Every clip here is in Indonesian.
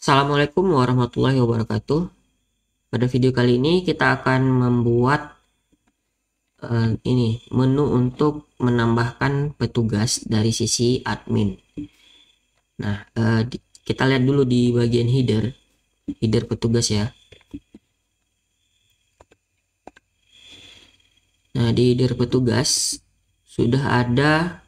Assalamualaikum warahmatullahi wabarakatuh. Pada video kali ini kita akan membuat menu untuk menambahkan petugas dari sisi admin. Nah, kita lihat dulu di bagian header petugas ya. Nah, di header petugas sudah ada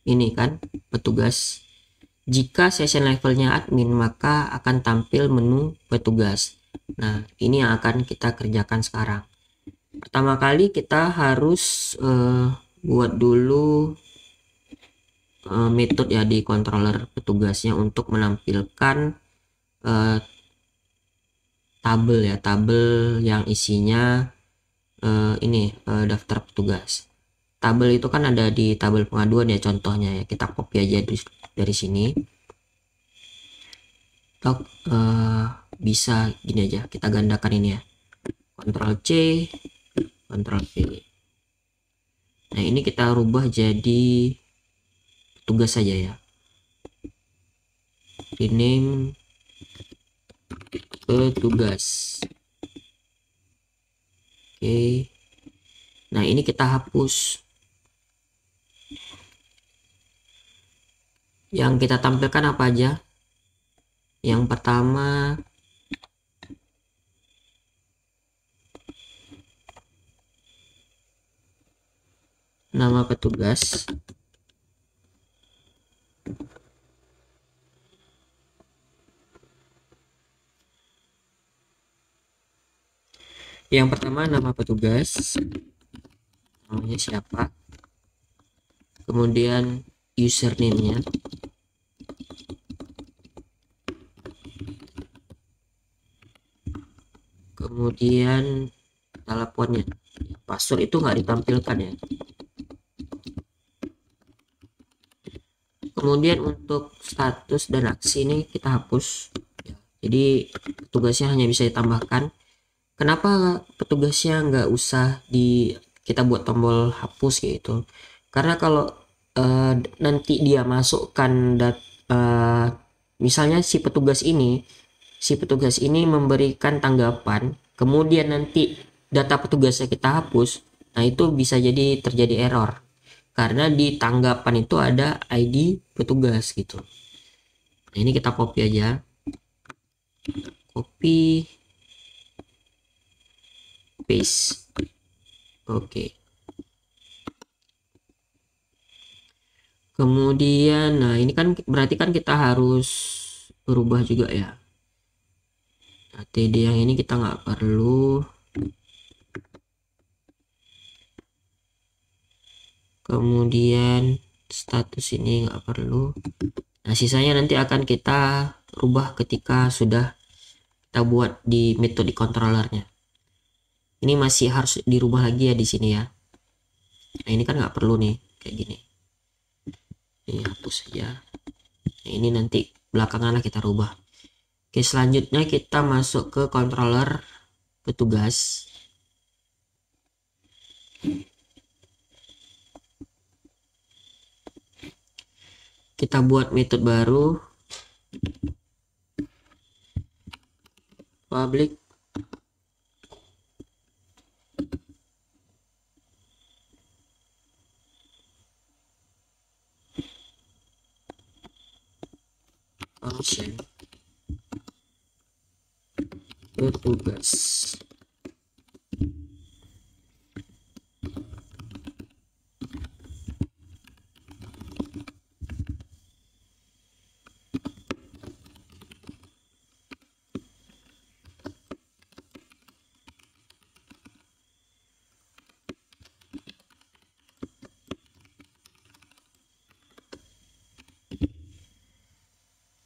ini kan petugas. Jika session levelnya admin, maka akan tampil menu petugas. Nah, ini yang akan kita kerjakan sekarang. Pertama kali kita harus buat dulu metode ya di controller petugasnya untuk menampilkan tabel yang isinya daftar petugas. Tabel itu kan ada di tabel pengaduan ya, contohnya ya, kita copy aja dari sini. Atau bisa gini aja, kita gandakan ini ya, Ctrl C, Ctrl V. Nah, ini kita rubah jadi petugas saja ya, rename petugas. Oke, nah ini kita hapus. Yang kita tampilkan apa aja? Yang pertama nama petugas, namanya siapa, kemudian username-nya, kemudian teleponnya. Password itu nggak ditampilkan ya. Kemudian untuk status dan aksi ini kita hapus, jadi petugasnya hanya bisa ditambahkan. Kenapa petugasnya nggak usah kita buat tombol hapus gitu? Karena kalau nanti dia masukkan misalnya si petugas ini memberikan tanggapan, kemudian nanti data petugasnya kita hapus, nah itu bisa jadi terjadi error karena di tanggapan itu ada ID petugas gitu. Nah, ini kita copy aja, copy paste. Oke. Kemudian nah ini kan berarti kan kita harus berubah juga ya. Nah, TD yang ini kita nggak perlu. Kemudian status ini nggak perlu. Nah, sisanya nanti akan kita rubah ketika sudah kita buat di metode controllernya. Ini masih harus dirubah lagi ya di sini ya. Nah, ini kan nggak perlu nih kayak gini. Ini hapus saja. Nah, ini nanti belakangan lah kita rubah. Oke, selanjutnya kita masuk ke controller petugas. Kita buat metode baru, public function petugas.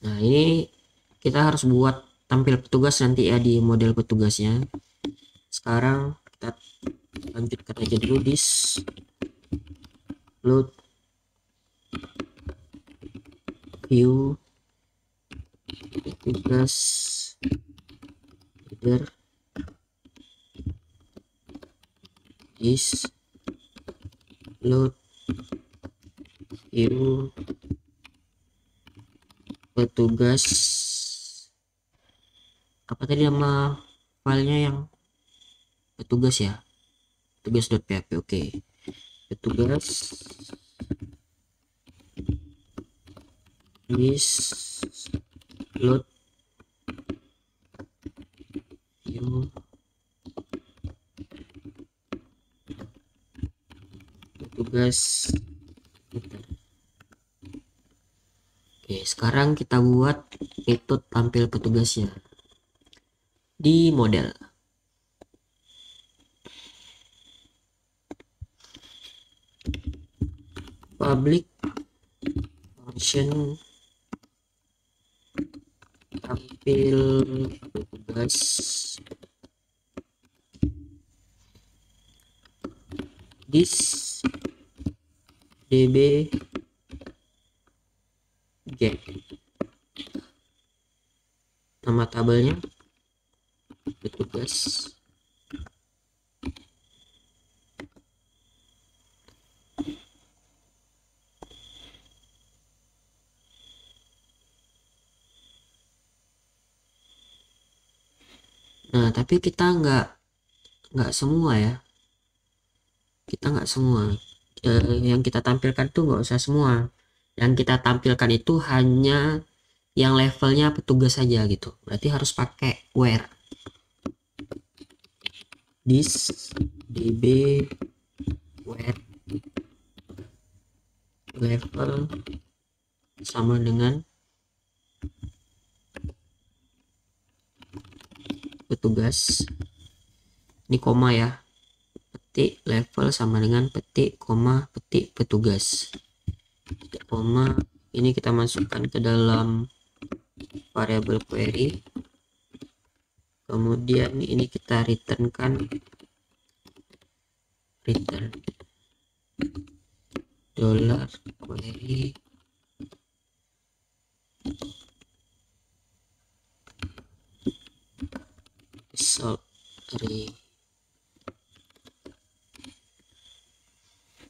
Nah, ini kita harus buat tampil petugas nanti ya di model petugasnya. Sekarang kita lanjutkan aja dulu this load view petugas header is load view petugas apa tadi nama filenya yang petugas ya, petugas.php. Oke, petugas list load view petugas. Oke, sekarang kita buat metode tampil petugasnya di model. Public function tampil petugas this db get, nama tabelnya petugas. Nah, tapi kita nggak semua ya, kita nggak semua yang kita tampilkan tuh nggak usah semua. Yang kita tampilkan itu hanya yang levelnya petugas saja gitu. Berarti harus pakai where this db where level sama dengan petugas. Ini koma ya, petik level sama dengan petik koma petik petugas, petik koma. Ini kita masukkan ke dalam variabel query, kemudian ini kita returnkan return dollar query result array.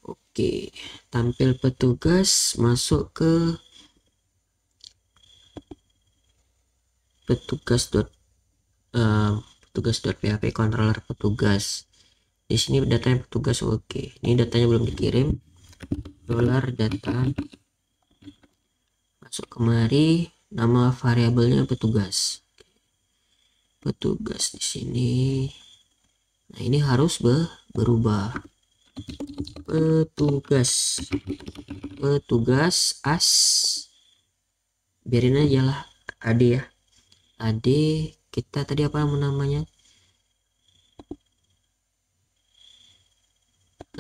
Oke, tampil petugas masuk ke petugas.php controller petugas. Di sini datanya petugas. Oke, ini datanya belum dikirim. Dollar data masuk kemari, nama variabelnya petugas. Petugas di sini. Nah, ini harus berubah. Petugas as, biarin aja lah ad ya. Ad kita tadi apa namanya?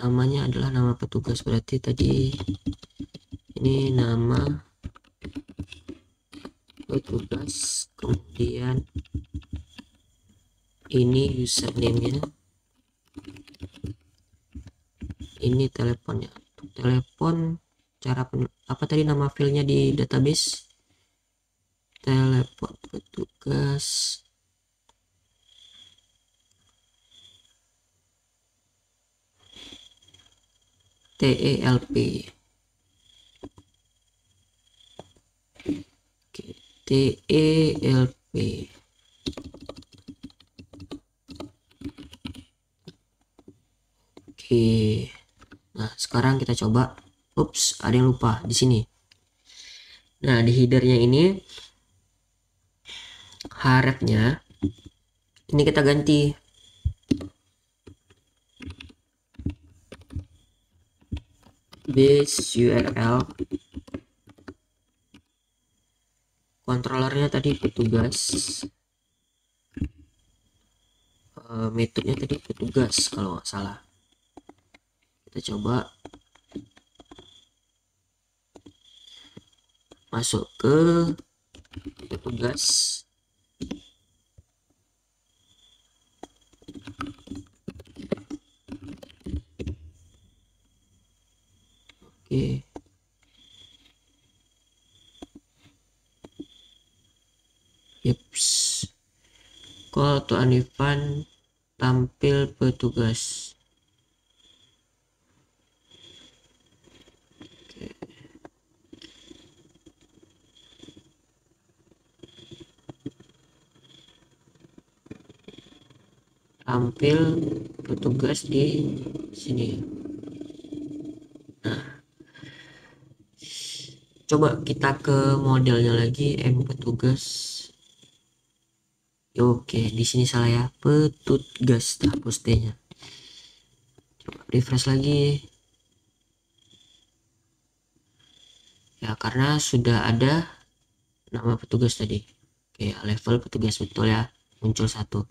Namanya adalah nama petugas, berarti tadi ini nama petugas, kemudian ini username-nya, ini teleponnya. Telepon, cara apa tadi nama filenya di database? Telepon petugas TELP. Oke, TELP. Oke. Nah, sekarang kita coba. Ups, ada yang lupa di sini. Nah, di headernya ini hrefnya ini kita ganti. Base URL. Kontrolernya tadi petugas. Metodenya tadi petugas kalau nggak salah. Kita coba masuk ke petugas. Oke. Yeps. Call to undefined tampil petugas. tampil petugas di sini. Nah, coba kita ke modelnya lagi, petugas. Oke, di sini salah ya, petugas, hapus T-nya. Coba refresh lagi. Ya, karena sudah ada nama petugas tadi. Oke, level petugas betul ya, muncul satu.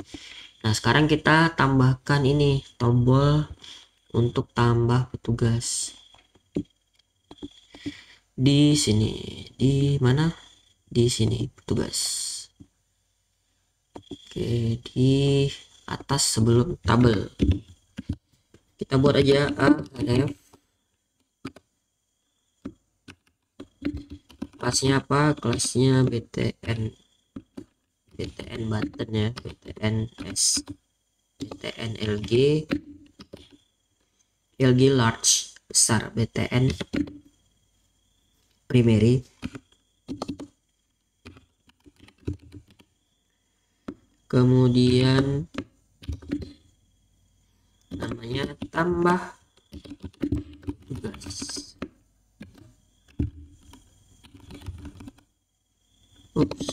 Nah, sekarang kita tambahkan ini tombol untuk tambah petugas. Di sini, di mana? Di sini petugas. Oke, di atas sebelum tabel kita buat aja href. Kelasnya apa? Kelasnya btn button ya, btn s, btn lg large besar, btn primary, kemudian namanya tambah tugas. Ups.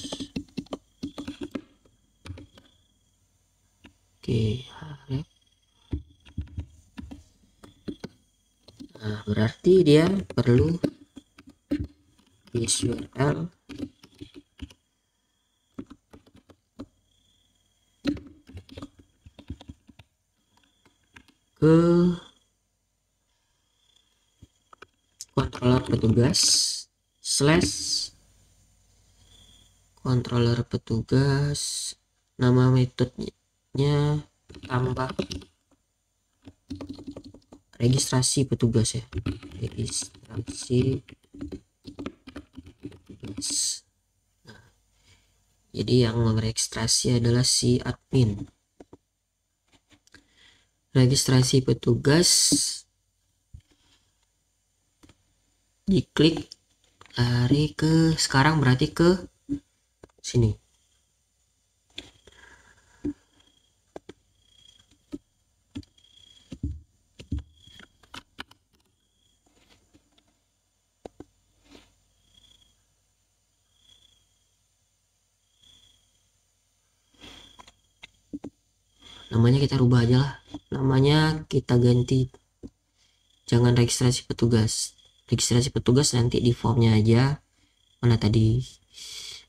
Oke, nah berarti dia perlu base URL ke controller petugas slash controller petugas, nama metodenya tambah registrasi petugas ya, registrasi petugas. Nah, jadi yang meregistrasi adalah si admin. Registrasi petugas, diklik, lari ke sekarang berarti ke sini. Namanya kita rubah aja lah, namanya kita ganti, jangan registrasi petugas. Registrasi petugas nanti di formnya aja. Mana tadi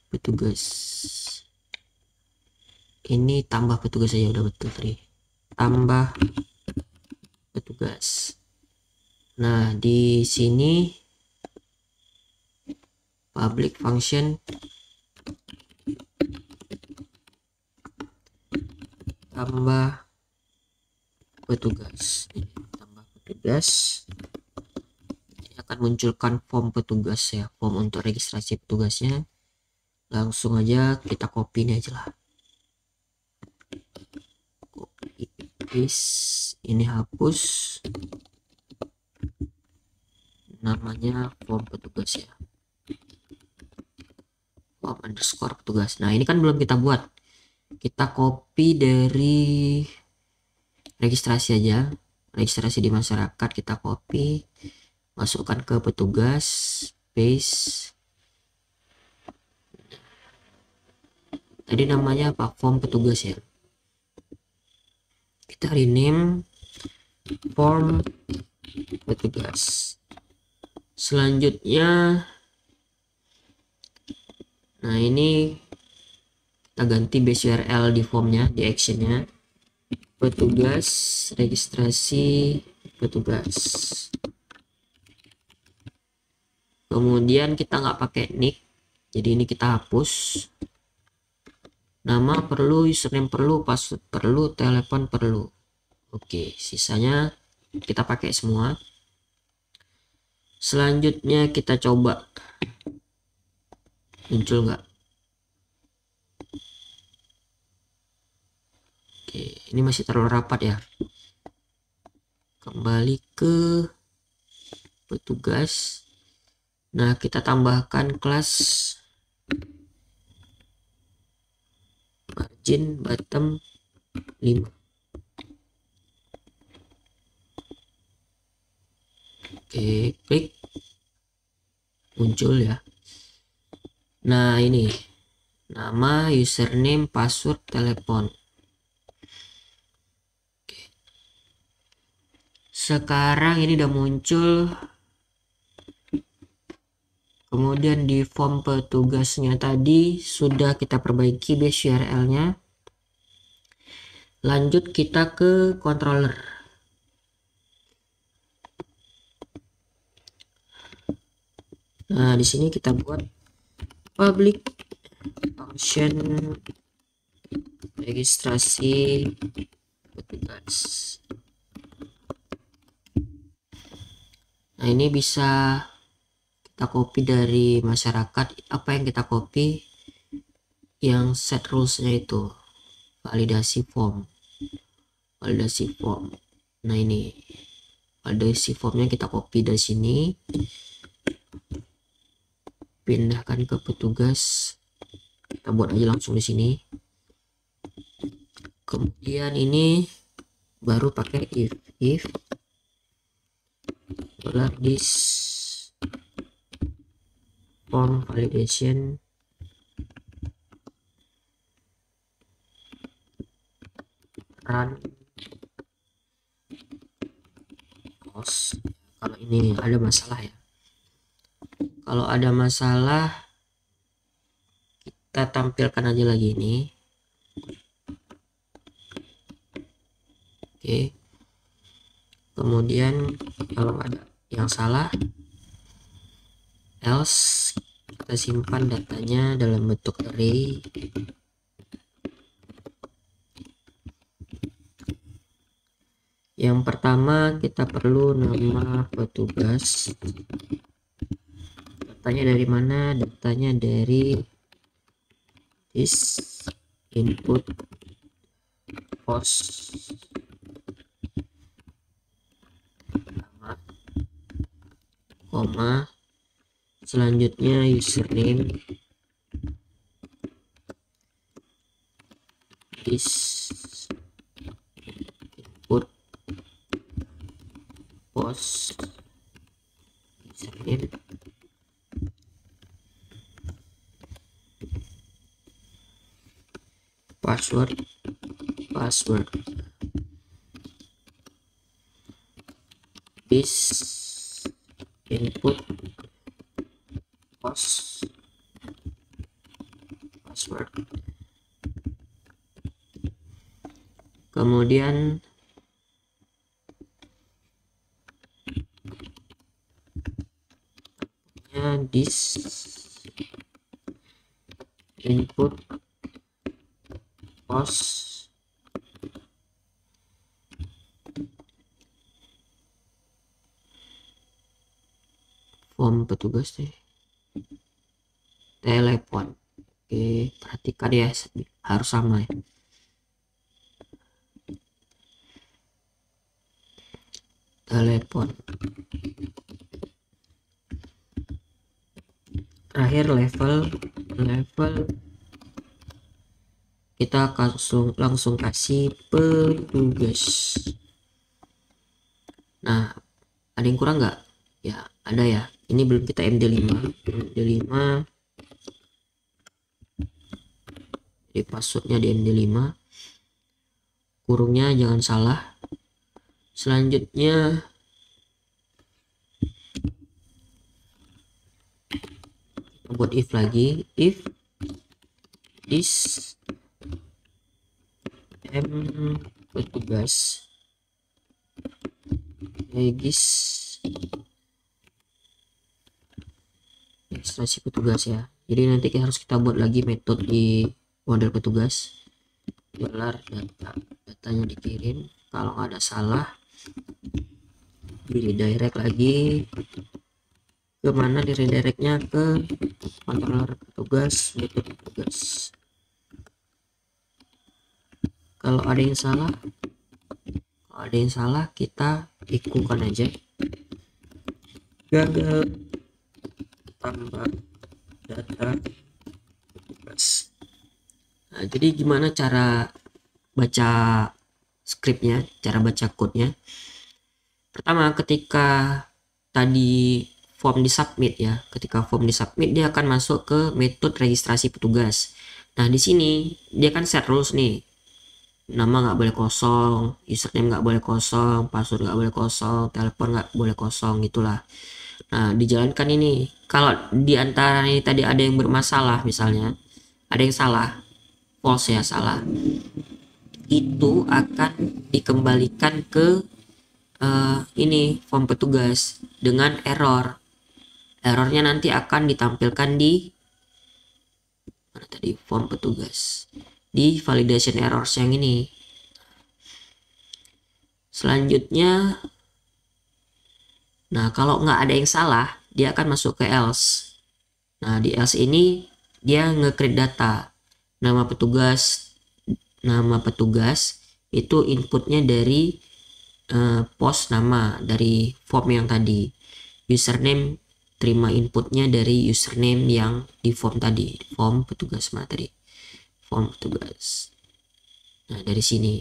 petugas, ini tambah petugas aja, udah betul tadi, tambah petugas. Nah, di sini public function tambah petugas. Tambah petugas, ini akan munculkan form petugas ya, form untuk registrasi petugasnya. Langsung aja kita copy ini aja lah, copy paste, ini hapus, namanya form petugas ya, form underscore petugas. Nah, ini kan belum kita buat, kita copy dari registrasi aja, registrasi di masyarakat kita copy, masukkan ke petugas, paste. Tadi namanya apa, form petugas ya, kita rename form petugas. Selanjutnya, nah ini kita ganti base URL di formnya, di actionnya, petugas registrasi petugas. Kemudian kita nggak pakai nick, jadi ini kita hapus. Nama perlu, username perlu, password perlu, telepon perlu. Oke, sisanya kita pakai semua. Selanjutnya kita coba muncul nggak. Oke, ini masih terlalu rapat ya. Kembali ke petugas. Nah, kita tambahkan kelas margin bottom 5. Oke, klik, muncul ya. Nah, ini nama, username, password, telepon. Oke. Sekarang ini udah muncul. Kemudian di form petugasnya tadi sudah kita perbaiki base URL-nya. Lanjut kita ke controller. Nah, di sini kita buat public function registrasi petugas. Nah, ini bisa kita copy dari masyarakat. Apa yang kita copy? Yang set rules-nya itu validasi form. Nah, ini validasi formnya kita copy dari sini, pindahkan ke petugas, kita buat aja langsung di sini. Kemudian ini baru pakai if this form validation run pause. Kalau ini ada masalah ya, kalau ada masalah kita tampilkan aja lagi ini. Oke, kemudian kalau ada yang salah, else kita simpan datanya dalam bentuk array. Yang pertama kita perlu nama petugas. Datanya dari mana? Datanya dari is input post koma, selanjutnya username is input post username, password is input post password. Kemudian this input post form petugas deh, telepon. Oke, perhatikan ya, harus sama ya. Telepon. Terakhir level kita langsung kasih petugas. Nah, ada yang kurang nggak? Ya, ada ya. Ini belum kita MD5. Jadi passwordnya di MD5. Kurungnya jangan salah. Selanjutnya buat if lagi, if is petugas registrasi petugas ya. Jadi nanti harus kita buat lagi metode di model petugas, gelar datanya dikirim. Kalau nggak ada salah, di redirect lagi ke mana? Di redirectnya ke controller petugas, metode petugas. Kalau ada yang salah kita ikukan aja, gagal tambah data petugas. Nah, jadi gimana cara baca scriptnya, cara baca code-nya? Pertama, ketika tadi form di submit ya. Ketika form di submit dia akan masuk ke metode registrasi petugas. Nah di sini dia kan set rules nih. Nama nggak boleh kosong, username nggak boleh kosong, password nggak boleh kosong, telepon nggak boleh kosong gitulah. Nah dijalankan ini. Kalau di antara ini tadi ada yang bermasalah, misalnya ada yang salah, false ya, salah, itu akan dikembalikan ke ini form petugas dengan error. Errornya nanti akan ditampilkan di mana tadi, form petugas, di validation errors yang ini. Selanjutnya, nah kalau nggak ada yang salah dia akan masuk ke else. Nah di else ini dia nge-create data, nama petugas itu inputnya dari post nama dari form yang tadi, username terima inputnya dari username yang di form tadi, form petugas mana tadi, form petugas. Nah dari sini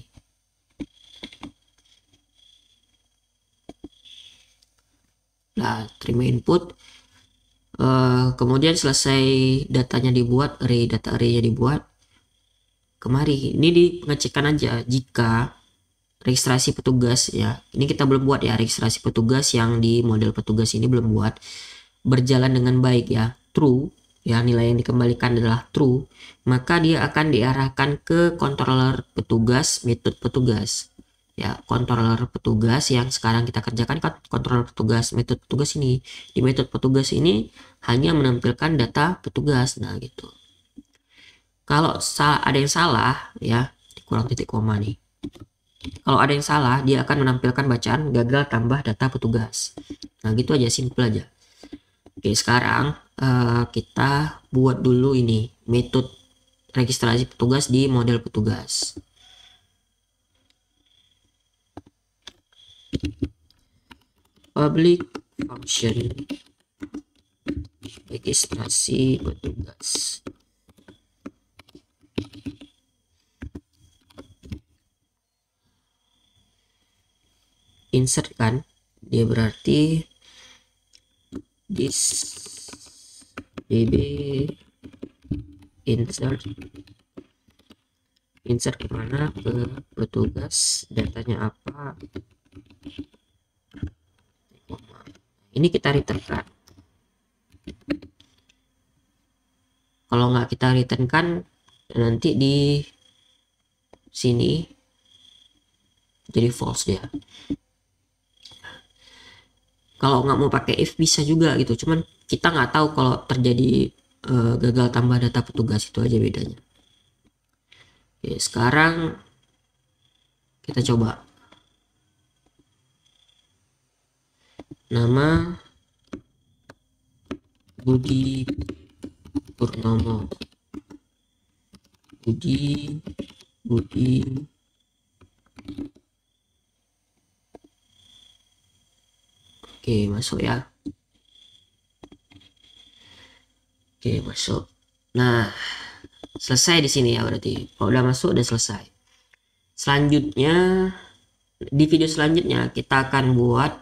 lah terima input, kemudian selesai datanya dibuat, data arraynya dibuat, kemari ini di pengecekan aja jika registrasi petugas ya, ini kita belum buat ya, registrasi petugas yang di model petugas ini belum buat, berjalan dengan baik ya, true ya, nilai yang dikembalikan adalah true, maka dia akan diarahkan ke controller petugas metode petugas ya. Controller petugas yang sekarang kita kerjakan kan controller petugas metode petugas ini. Di metode petugas ini hanya menampilkan data petugas. Nah gitu. Kalau ada yang salah ya, kurang titik koma nih, kalau ada yang salah dia akan menampilkan bacaan gagal tambah data petugas. Nah gitu aja, simple aja. Oke, sekarang kita buat dulu ini metode registrasi petugas di model petugas. Public function registrasi petugas. Insert kan, dia berarti this db insert kemana, ke petugas, datanya apa, ini kita return kan. Kalau nggak kita return kan nanti di sini jadi false dia. Kalau nggak mau pakai if bisa juga gitu, cuman kita nggak tahu kalau terjadi gagal tambah data petugas, itu aja bedanya. Oke, sekarang kita coba nama Budi Purnomo, Budi oke masuk ya, oke masuk. Nah selesai di sini ya, berarti kalau udah masuk udah selesai. Selanjutnya di video selanjutnya kita akan buat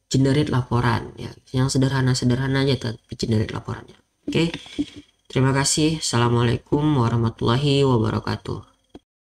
generate laporan ya, yang sederhana aja tapi generate laporannya. Oke, terima kasih. Assalamualaikum warahmatullahi wabarakatuh.